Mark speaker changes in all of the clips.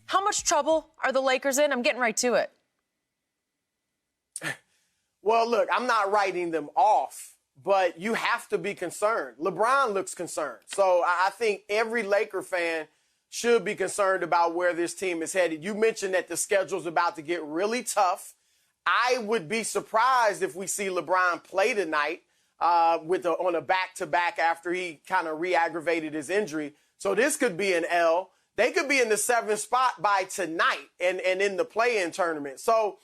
Speaker 1: How much trouble are the Lakers in? I'm getting right to it.
Speaker 2: Well, look, I'm not writing them off, but you have to be concerned. LeBron looks concerned. So I think every Laker fan should be concerned about where this team is headed. You mentioned that the schedule's about to get really tough. I would be surprised if we see LeBron play tonight on a back-to-back after he kind of re-aggravated his injury. So this could be an L. They could be in the 7th spot by tonight and in the play-in tournament. So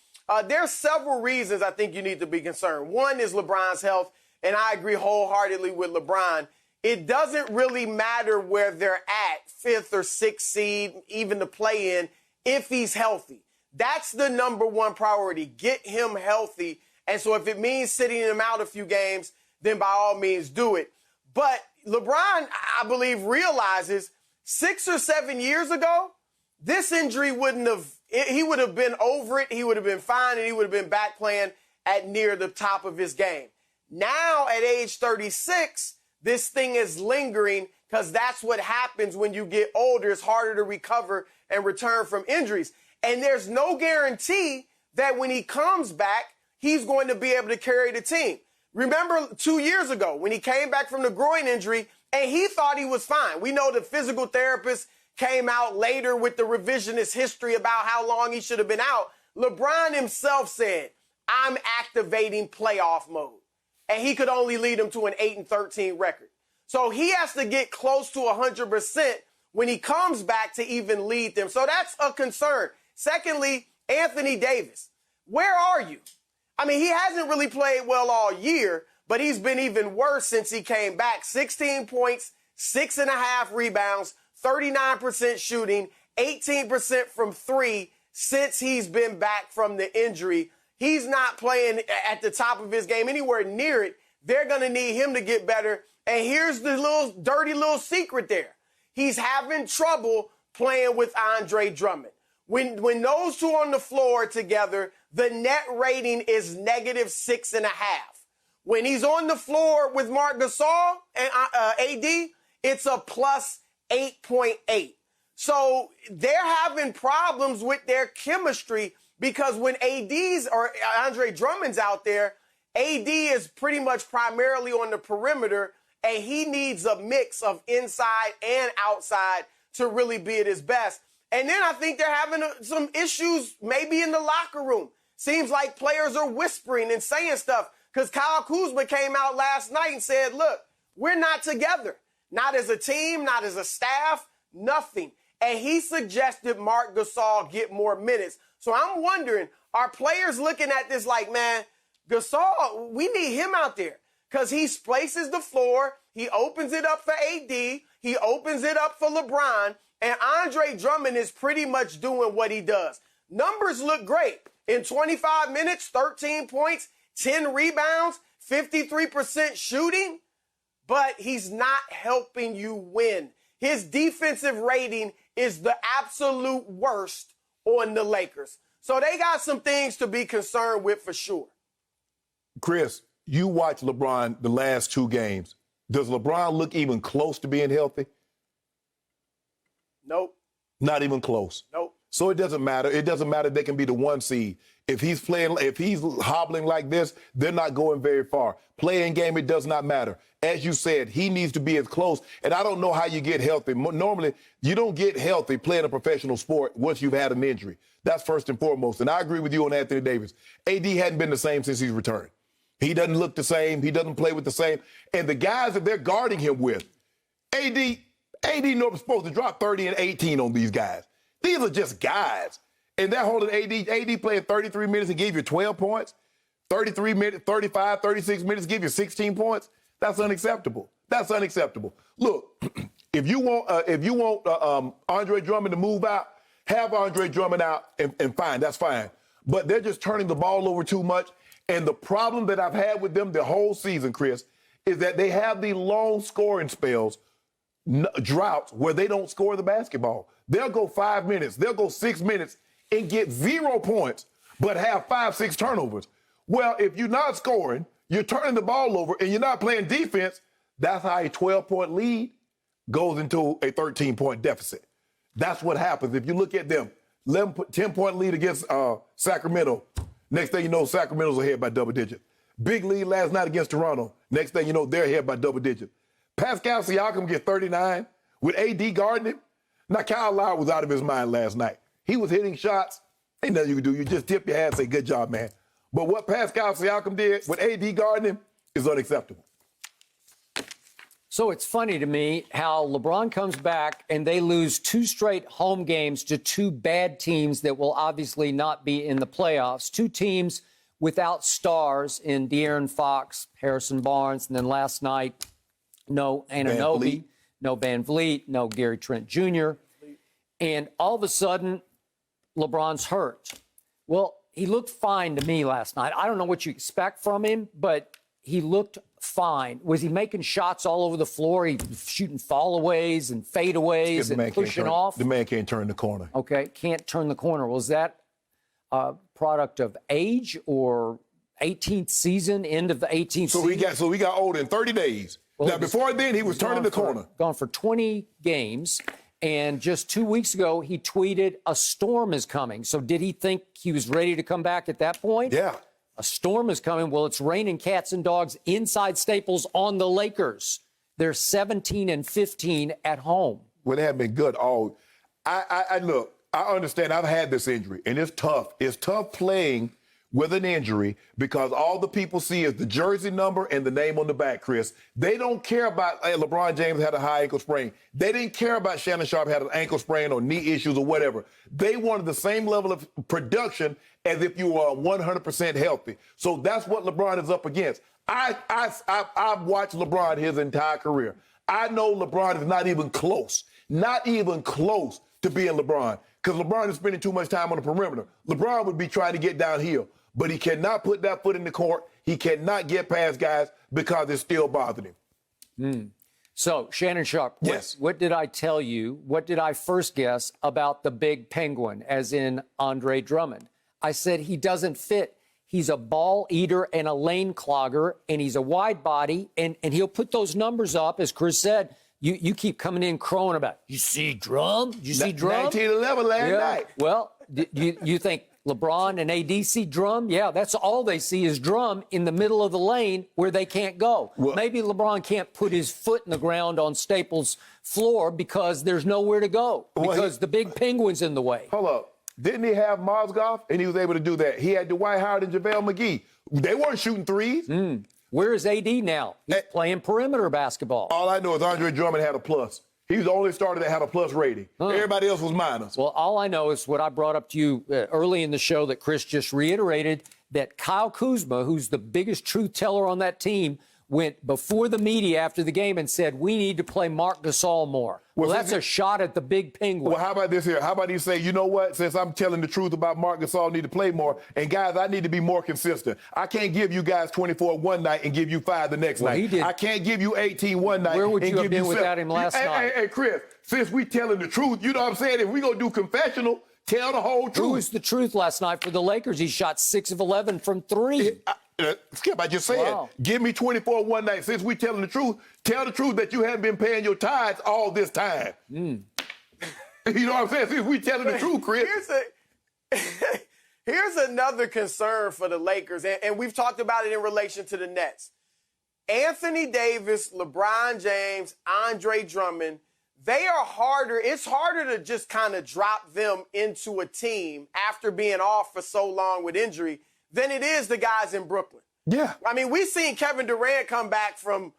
Speaker 2: there's several reasons I think you need to be concerned. One is LeBron's health, and I agree wholeheartedly with LeBron. It doesn't really matter where they're at, 5th or 6th seed, even the play-in, if he's healthy. That's the number one priority. Get him healthy. And so if it means sitting him out a few games, then by all means do it. But LeBron, I believe, realizes 6 or 7 years ago, this injury he would have been over it, he would have been fine, and he would have been back playing at near the top of his game. Now, at age 36, this thing is lingering because that's what happens when you get older. It's harder to recover and return from injuries. And there's no guarantee that when he comes back, he's going to be able to carry the team. Remember 2 years ago when he came back from the groin injury and he thought he was fine. We know the physical therapist came out later with the revisionist history about how long he should have been out. LeBron himself said, I'm activating playoff mode. And he could only lead them to an 8-13 record. So he has to get close to 100% when he comes back to even lead them. So that's a concern. Secondly, Anthony Davis. Where are you? I mean, he hasn't really played well all year, but he's been even worse since he came back. 16 points, 6.5 rebounds, 39% shooting, 18% from three since he's been back from the injury. He's not playing at the top of his game, anywhere near it. They're going to need him to get better. And here's the dirty little secret there. He's having trouble playing with Andre Drummond. When those two on the floor together, the net rating is -6.5. When he's on the floor with Marc Gasol and AD, it's a +8.8. So they're having problems with their chemistry because when AD's or Andre Drummond's out there, AD is pretty much primarily on the perimeter, and he needs a mix of inside and outside to really be at his best. And then I think they're having some issues maybe in the locker room. Seems like players are whispering and saying stuff because Kyle Kuzma came out last night and said, look, we're not together. Not as a team, not as a staff, nothing. And he suggested Marc Gasol get more minutes. So I'm wondering, are players looking at this like, man, Gasol, we need him out there because he places the floor. He opens it up for AD. He opens it up for LeBron. And Andre Drummond is pretty much doing what he does. Numbers look great. In 25 minutes, 13 points, 10 rebounds, 53% shooting. But he's not helping you win. His defensive rating is the absolute worst on the Lakers. So they got some things to be concerned with for sure.
Speaker 3: Chris, you watch LeBron the last 2 games. Does LeBron look even close to being healthy?
Speaker 2: Nope.
Speaker 3: Not even close.
Speaker 2: Nope.
Speaker 3: So it doesn't matter. It doesn't matter if they can be the 1 seed. If he's hobbling like this, they're not going very far. Playing game, it does not matter. As you said, he needs to be as close. And I don't know how you get healthy. Normally, you don't get healthy playing a professional sport once you've had an injury. That's first and foremost. And I agree with you on Anthony Davis. AD hadn't been the same since he's returned. He doesn't look the same. He doesn't play with the same. And the guys that they're guarding him with, AD was supposed to drop 30 and 18 on these guys. These are just guys. And they're holding AD playing 33 minutes and gave you 12 points, 33 minutes, 35, 36 minutes, give you 16 points. That's unacceptable. That's unacceptable. Look, if you want Andre Drummond to move out, have Andre Drummond out and fine, that's fine. But they're just turning the ball over too much. And the problem that I've had with them the whole season, Chris, is that they have the long scoring spells, droughts, where they don't score the basketball. They'll go 5 minutes, they'll go 6 minutes and get 0 points, but have 5-6 turnovers. Well, if you're not scoring, you're turning the ball over, and you're not playing defense, that's how a 12-point lead goes into a 13-point deficit. That's what happens. If you look at them, 10-point lead against Sacramento. Next thing you know, Sacramento's ahead by double digits. Big lead last night against Toronto. Next thing you know, they're ahead by double digits. Pascal Siakam get 39 with AD guarding him. Now, Kyle Lowry was out of his mind last night. He was hitting shots. Ain't nothing you can do. You just tip your hat and say, good job, man. But what Pascal Siakam did with AD guarding him is unacceptable.
Speaker 4: So it's funny to me how LeBron comes back and they lose 2 straight home games to 2 bad teams that will obviously not be in the playoffs. 2 teams without stars in De'Aaron Fox, Harrison Barnes, and then last night, no Anunoby, no Van Vliet, no Gary Trent Jr. And all of a sudden, LeBron's hurt. Well, he looked fine to me last night. I don't know what you expect from him, but he looked fine. Was he making shots all over the floor? He was shooting fallaways and fadeaways and pushing off?
Speaker 3: The man can't turn the corner.
Speaker 4: Okay, can't turn the corner. Was that a product of age or 18th season, end of the 18th season?
Speaker 3: So he got older in 30 days.
Speaker 4: Well,
Speaker 3: now, before then, he was turning the corner.
Speaker 4: Gone for 20 games. And just 2 weeks ago, he tweeted, a storm is coming. So did he think he was ready to come back at that point?
Speaker 3: Yeah.
Speaker 4: A storm is coming. Well, it's raining cats and dogs inside Staples on the Lakers. They're 17 and 15 at home.
Speaker 3: Well, they have been good all. Look, I understand I've had this injury, and it's tough. It's tough playing with an injury because all the people see is the jersey number and the name on the back, Chris. They don't care about LeBron James had a high ankle sprain. They didn't care about Shannon Sharpe had an ankle sprain or knee issues or whatever. They wanted the same level of production as if you were 100% healthy. So that's what LeBron is up against. I've watched LeBron his entire career. I know LeBron is not even close to being LeBron because LeBron is spending too much time on the perimeter. LeBron would be trying to get downhill, but he cannot put that foot in the court. He cannot get past guys because it's still bothering him.
Speaker 4: So, Shannon Sharpe,
Speaker 3: yes.
Speaker 4: What did I tell you? What did I first guess about the big penguin, as in Andre Drummond? I said he doesn't fit. He's a ball eater and a lane clogger, and he's a wide body, and he'll put those numbers up, as Chris said. You keep coming in crowing about, you see Drum? You see Drum?
Speaker 3: 1911 last night.
Speaker 4: Well, you think LeBron and AD see Drum? Yeah, that's all they see is Drum in the middle of the lane where they can't go.
Speaker 3: Well,
Speaker 4: maybe LeBron can't put his foot in the ground on Staples' floor because there's nowhere to go, because the big penguin's in the way.
Speaker 3: Hold up. Didn't he have Mozgov? And he was able to do that. He had Dwight Howard and JaVale McGee. They weren't shooting threes.
Speaker 4: Where is AD now? He's playing perimeter basketball.
Speaker 3: All I know is Andre Drummond had a plus. He was the only starter that had a plus rating. Everybody else was minus.
Speaker 4: Well, all I know is what I brought up to you early in the show that Chris just reiterated, that Kyle Kuzma, who's the biggest truth teller on that team, went before the media after the game and said, we need to play Marc Gasol more. Well, that's a shot at the big penguin.
Speaker 3: Well, how about this here? How about he say, you know what? Since I'm telling the truth about Marc Gasol, I need to play more. And, guys, I need to be more consistent. I can't give you guys 24 one night and give you 5 the next night.
Speaker 4: He did.
Speaker 3: I can't give you 18 one night.
Speaker 4: Where would you have been without him last night?
Speaker 3: Hey, Chris, since we telling the truth, you know what I'm saying? If we going to do confessional, tell the whole truth.
Speaker 4: Who was the truth last night for the Lakers? He shot 6 of 11 from 3.
Speaker 3: Skip, I just said,
Speaker 4: wow.
Speaker 3: Give me 24 one night. Since we telling the truth, tell the truth that you haven't been paying your tithes all this time. You know what I'm saying? Since we telling the truth, Chris.
Speaker 2: Here's another concern for the Lakers, and we've talked about it in relation to the Nets. Anthony Davis, LeBron James, Andre Drummond, they are harder. It's harder to just kind of drop them into a team after being off for so long with injury than it is the guys in Brooklyn.
Speaker 3: Yeah.
Speaker 2: I mean, we've seen Kevin Durant come back from,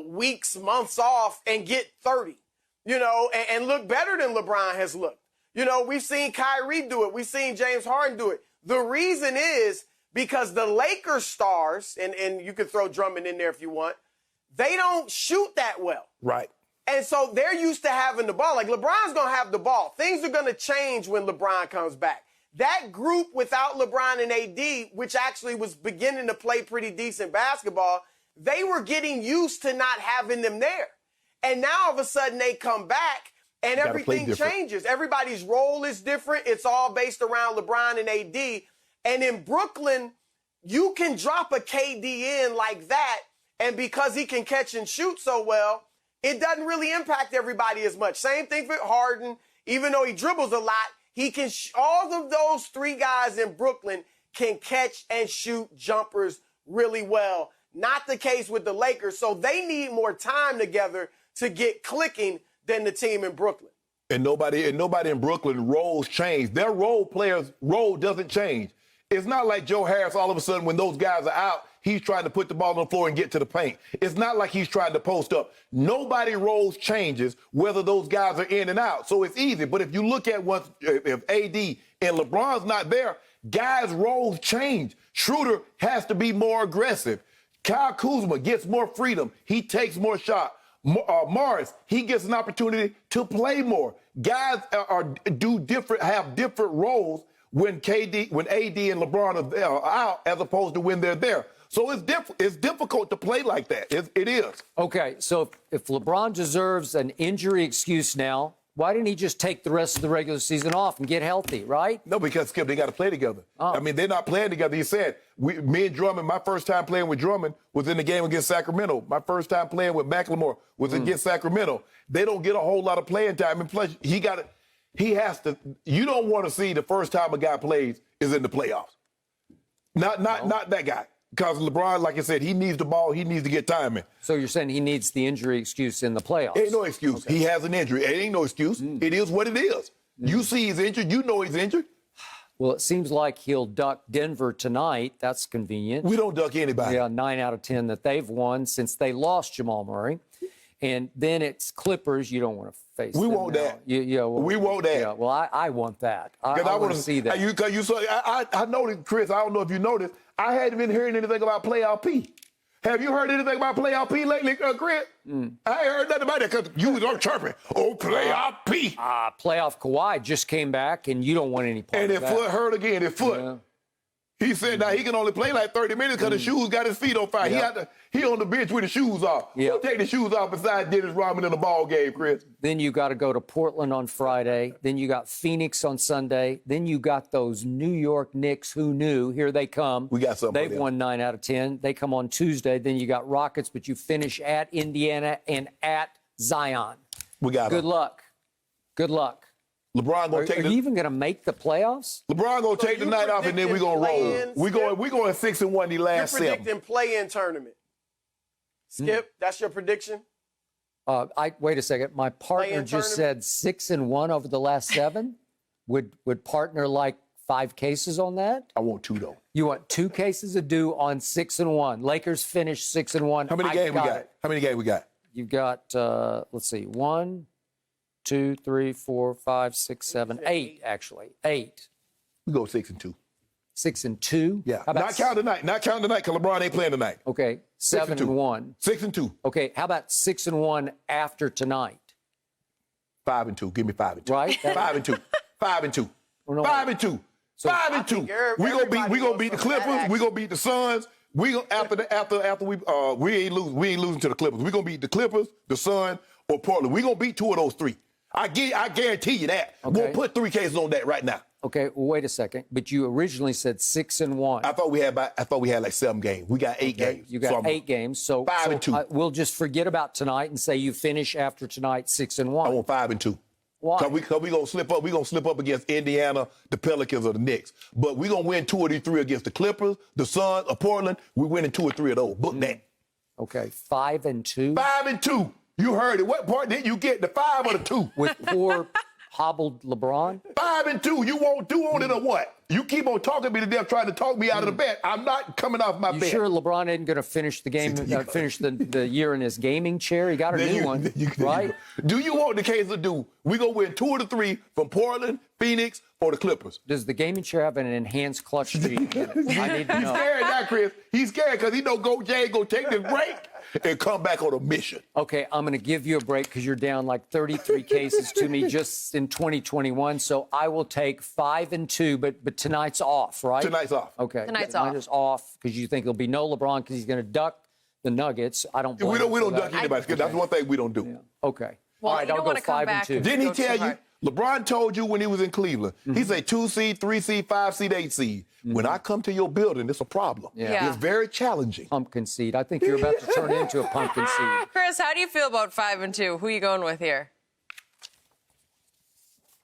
Speaker 2: weeks, months off and get 30, and look better than LeBron has looked. We've seen Kyrie do it. We've seen James Harden do it. The reason is because the Lakers stars, and you could throw Drummond in there if you want, they don't shoot that well.
Speaker 3: Right.
Speaker 2: And so they're used to having the ball. Like, LeBron's going to have the ball. Things are going to change when LeBron comes back. That group without LeBron and AD, which actually was beginning to play pretty decent basketball, they were getting used to not having them there. And now all of a sudden they come back and everything changes. Everybody's role is different. It's all based around LeBron and AD. And in Brooklyn, you can drop a KD in like that, and because he can catch and shoot so well, it doesn't really impact everybody as much. Same thing for Harden. Even though he dribbles a lot, he can. All of those three guys in Brooklyn can catch and shoot jumpers really well. Not the case with the Lakers, so they need more time together to get clicking than the team in Brooklyn.
Speaker 3: And nobody in Brooklyn roles change. Their players' role doesn't change. It's not like Joe Harris all of a sudden when those guys are out, he's trying to put the ball on the floor and get to the paint. It's not like he's trying to post up. Nobody roles changes whether those guys are in and out. So it's easy. But if you look at if AD and LeBron's not there, guys' roles change. Schroeder has to be more aggressive. Kyle Kuzma gets more freedom. He takes more shots. Morris, he gets an opportunity to play more. Guys have different roles when AD and LeBron are out as opposed to when they're there. So it's difficult to play like that. It is.
Speaker 4: Okay, so if LeBron deserves an injury excuse now, why didn't he just take the rest of the regular season off and get healthy, right?
Speaker 3: No, because, Skip, they got to play together.
Speaker 4: Oh.
Speaker 3: I mean, they're not playing together. He said, me and Drummond, my first time playing with Drummond was in the game against Sacramento. My first time playing with McLemore was against Sacramento. They don't get a whole lot of playing time. And plus, you don't want to see the first time a guy plays is in the playoffs. Not that guy. Because LeBron, like I said, he needs the ball. He needs to get timing.
Speaker 4: So you're saying he needs the injury excuse in the playoffs?
Speaker 3: Ain't no excuse.
Speaker 4: Okay.
Speaker 3: He has an injury. It ain't no excuse. It is what it is. You see he's injured. You know he's injured.
Speaker 4: Well, it seems like he'll duck Denver tonight. That's convenient.
Speaker 3: We don't duck anybody.
Speaker 4: Yeah, 9 out of 10 that they've won since they lost Jamal Murray. And then it's Clippers. You don't want to face them.
Speaker 3: We want
Speaker 4: now.
Speaker 3: that.
Speaker 4: Well,
Speaker 3: we want that.
Speaker 4: Yeah, well, I want that. I want to see that.
Speaker 3: I noticed, Chris, I don't know if you noticed, I hadn't been hearing anything about Playoff P. Have you heard anything about Playoff P lately, Chris? I ain't heard nothing about it because you was on chirping. Oh, Playoff P.
Speaker 4: Playoff Kawhi just came back, and you don't want any part
Speaker 3: and
Speaker 4: of that.
Speaker 3: And his foot hurt again, his foot.
Speaker 4: Yeah.
Speaker 3: He said now he can only play like 30 minutes because the shoes got his feet on fire.
Speaker 4: Yep.
Speaker 3: He on the bench with the shoes off.
Speaker 4: Yep.
Speaker 3: Who'll take the shoes off besides Dennis Rodman in the ball game, Chris?
Speaker 4: Then you got to go to Portland on Friday. Then you got Phoenix on Sunday. Then you got those New York Knicks. Who knew? Here they come.
Speaker 3: We got something.
Speaker 4: They've won 9 out of 10. They come on Tuesday. Then you got Rockets, but you finish at Indiana and at Zion.
Speaker 3: We got
Speaker 4: Good luck. Good luck.
Speaker 3: LeBron gonna take
Speaker 4: Are you even going to make the playoffs?
Speaker 3: LeBron gonna take the night off and then we're gonna roll. We going 6-1 the last
Speaker 2: You're predicting play-in tournament. Skip, that's your prediction?
Speaker 4: Wait a second. My partner just said 6-1 over the last 7. Would partner like 5 cases on that?
Speaker 3: I want 2 though.
Speaker 4: You want 2 cases of due on 6-1. Lakers finish 6-1.
Speaker 3: How many games we got? How many games we got?
Speaker 4: You've got let's see, 1, 2, 3, 4, 5, 6, 7, 8. Actually, 8.
Speaker 3: We go 6-2.
Speaker 4: 6-2.
Speaker 3: Yeah. Not counting tonight. Not counting tonight because LeBron ain't playing tonight.
Speaker 4: Okay. 7-1.
Speaker 3: 6-2.
Speaker 4: Okay. How about 6-1 after tonight?
Speaker 3: 5-2. Give me 5-2.
Speaker 4: Right.
Speaker 3: 5-2. 5-2.
Speaker 4: Well, no,
Speaker 3: 5-2.
Speaker 4: So
Speaker 3: 5-2. We gonna beat the Clippers. We gonna beat the Suns. We gonna after we ain't losing to the Clippers. We gonna beat the Clippers, the Suns, or Portland. We gonna beat 2 of those 3. I guarantee you that.
Speaker 4: Okay.
Speaker 3: We'll put 3 cases on that right now.
Speaker 4: Okay, well, wait a second. But you originally said 6-1.
Speaker 3: I thought we had like 7 games. We got 8 games.
Speaker 4: You got 8 games. So
Speaker 3: 5-2.
Speaker 4: We'll just forget about tonight and say you finish after tonight 6-1.
Speaker 3: I want 5-2.
Speaker 4: Why?
Speaker 3: Because we gonna slip up. We gonna slip up against Indiana, the Pelicans, or the Knicks. But we gonna win 2 of these 3 against the Clippers, the Suns, or Portland. We winning 2 or 3 of those. Book that.
Speaker 4: Okay, 5-2.
Speaker 3: 5-2. You heard it. What part did you get? The 5 or the 2?
Speaker 4: With poor hobbled LeBron?
Speaker 3: 5-2. You won't do on it or what? You keep on talking me to death, trying to talk me out of the bet. I'm not coming off my
Speaker 4: You
Speaker 3: bet.
Speaker 4: sure LeBron isn't going to finish the game, finish the year in his gaming chair? He got a new one, right?
Speaker 3: Do you want the case to do? We gonna win 2 of the 3 from Portland, Phoenix, or the Clippers?
Speaker 4: Does the gaming chair have an enhanced clutch speed? I need to know.
Speaker 3: He's scared now, Chris. He's scared because he know Jay go take this break and come back on a mission.
Speaker 4: Okay, I'm going to give you a break because you're down like 33 cases to me just in 2021. So I will take 5-2, but tonight's off, right?
Speaker 3: Tonight's off.
Speaker 4: Okay.
Speaker 1: Tonight's
Speaker 4: Tonight
Speaker 1: off.
Speaker 4: is off because you think there'll be no LeBron because he's going to duck the Nuggets. I don't blame
Speaker 3: We
Speaker 4: him for
Speaker 3: don't
Speaker 4: that.
Speaker 3: duck anybody. That's one thing we don't do.
Speaker 4: Yeah. Okay.
Speaker 1: Well,
Speaker 4: All right,
Speaker 1: you
Speaker 4: I'll
Speaker 1: don't
Speaker 4: go
Speaker 1: wanna come back
Speaker 4: 5-2.
Speaker 3: Didn't he
Speaker 1: Go too
Speaker 3: tell you?
Speaker 1: hard.
Speaker 3: LeBron told you when he was in Cleveland. He said 2 seed, 3 seed, 5 seed, 8 seed. When I come to your building, it's a problem.
Speaker 4: Yeah.
Speaker 3: It's very challenging.
Speaker 4: Pumpkin seed. I think you're about to turn into a pumpkin seed.
Speaker 1: Chris, how do you feel about 5-2? Who are you going with here?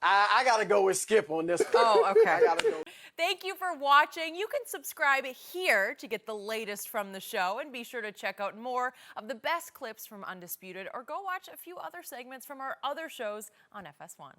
Speaker 2: I got to go with Skip on this one.
Speaker 1: Oh, okay.
Speaker 2: I got to go.
Speaker 5: Thank you for watching. You can subscribe here to get the latest from the show, and be sure to check out more of the best clips from Undisputed, or go watch a few other segments from our other shows on FS1.